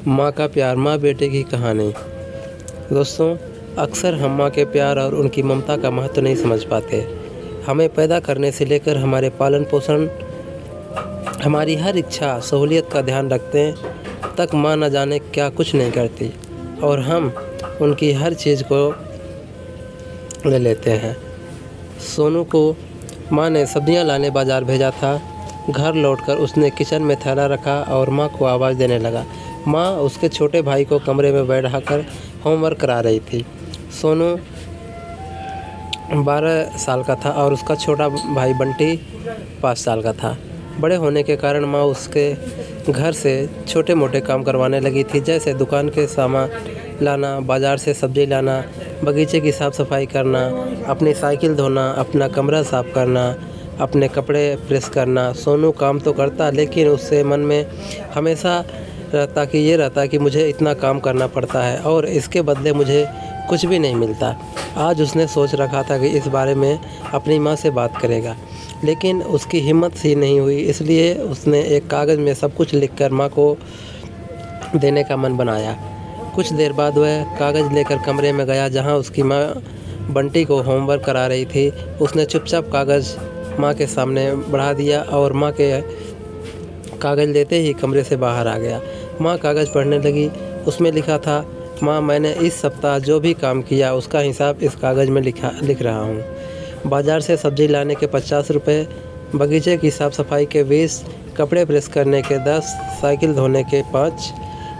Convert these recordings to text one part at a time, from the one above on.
माँ का प्यार, माँ बेटे की कहानी। दोस्तों, अक्सर हम माँ के प्यार और उनकी ममता का महत्व नहीं समझ पाते। हमें पैदा करने से लेकर हमारे पालन पोषण, हमारी हर इच्छा सहूलियत का ध्यान रखते तक माँ न जाने क्या कुछ नहीं करती और हम उनकी हर चीज़ को ले लेते हैं। सोनू को माँ ने सब्जियां लाने बाज़ार भेजा था। घर लौटकर उसने किचन में थैला रखा और माँ को आवाज़ देने लगा। माँ उसके छोटे भाई को कमरे में बैठाकर होमवर्क करा रही थी। सोनू 12 साल का था और उसका छोटा भाई बंटी 5 साल का था। बड़े होने के कारण माँ उसके घर से छोटे मोटे काम करवाने लगी थी, जैसे दुकान के सामान लाना, बाज़ार से सब्ज़ी लाना, बगीचे की साफ़ सफाई करना, अपनी साइकिल धोना, अपना कमरा साफ़ करना, अपने कपड़े प्रेस करना। सोनू काम तो करता, लेकिन उससे मन में हमेशा रहता कि मुझे इतना काम करना पड़ता है और इसके बदले मुझे कुछ भी नहीं मिलता। आज उसने सोच रखा था कि इस बारे में अपनी माँ से बात करेगा, लेकिन उसकी हिम्मत सी नहीं हुई। इसलिए उसने एक कागज़ में सब कुछ लिखकर माँ को देने का मन बनाया। कुछ देर बाद वह कागज़ लेकर कमरे में गया जहाँ उसकी माँ बंटी को होमवर्क करा रही थी। उसने चुपचाप कागज़ माँ के सामने बढ़ा दिया और माँ के कागज़ लेते ही कमरे से बाहर आ गया। माँ कागज़ पढ़ने लगी। उसमें लिखा था, माँ, मैंने इस सप्ताह जो भी काम किया उसका हिसाब इस कागज़ में लिख रहा हूँ। बाज़ार से सब्ज़ी लाने के 50 रुपये, बगीचे की साफ़ सफाई के 20, कपड़े प्रेस करने के 10, साइकिल धोने के 5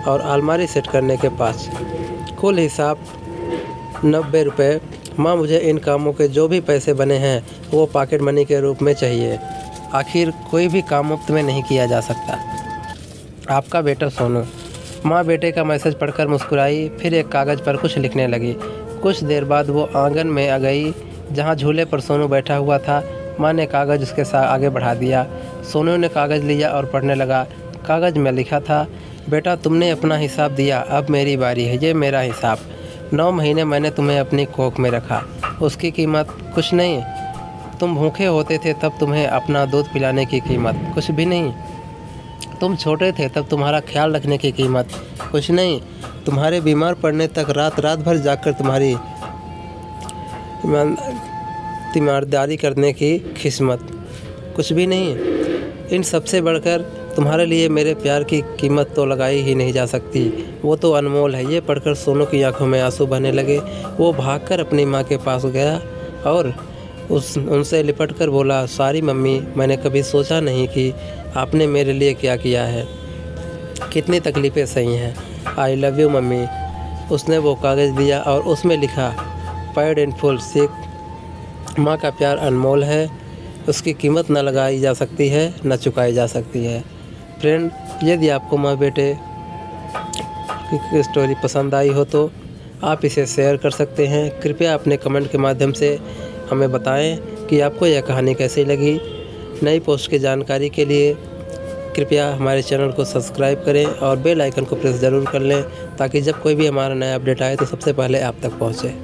और अलमारी सेट करने के 5, कुल हिसाब 90 रुपये। माँ, मुझे इन कामों के जो भी पैसे बने हैं वो पॉकेट मनी के रूप में चाहिए। आखिर कोई भी काम मुफ्त में नहीं किया जा सकता। आपका बेटा सोनू। माँ बेटे का मैसेज पढ़कर मुस्कुराई, फिर एक कागज़ पर कुछ लिखने लगी। कुछ देर बाद वो आंगन में आ गई जहाँ झूले पर सोनू बैठा हुआ था। माँ ने कागज़ उसके साथ आगे बढ़ा दिया। सोनू ने कागज़ लिया और पढ़ने लगा। कागज़ में लिखा था, बेटा, तुमने अपना हिसाब दिया, अब मेरी बारी है, ये मेरा हिसाब। 9 महीने मैंने तुम्हें अपनी कोख में रखा, उसकी कीमत कुछ नहीं। तुम भूखे होते थे तब तुम्हें अपना दूध पिलाने की कीमत कुछ भी नहीं। तुम छोटे थे तब तुम्हारा ख्याल रखने की कीमत कुछ नहीं। तुम्हारे बीमार पड़ने तक रात भर जागकर तुम्हारी तीमारदारी करने की किस्मत कुछ भी नहीं। इन सबसे बढ़कर तुम्हारे लिए मेरे प्यार की कीमत तो लगाई ही नहीं जा सकती, वो तो अनमोल है। ये पढ़कर सोनू की आंखों में आंसू बहने लगे। वो भागकर अपनी माँ के पास गया और उनसे लिपटकर बोला, सॉरी मम्मी, मैंने कभी सोचा नहीं कि आपने मेरे लिए क्या किया है, कितनी तकलीफ़ें सही हैं। I love you mummy. उसने वो कागज़ दिया और उसमें लिखा, पेड इन फुल। सीख, माँ का प्यार अनमोल है, उसकी कीमत न लगाई जा सकती है, न चुकाई जा सकती है। फ्रेंड, यदि आपको माँ बेटे की स्टोरी पसंद आई हो तो आप इसे शेयर कर सकते हैं। कृपया अपने कमेंट के माध्यम से हमें बताएं कि आपको यह कहानी कैसी लगी। नई पोस्ट की जानकारी के लिए कृपया हमारे चैनल को सब्सक्राइब करें और बेल आइकन को प्रेस ज़रूर कर लें, ताकि जब कोई भी हमारा नया अपडेट आए तो सबसे पहले आप तक पहुँचे।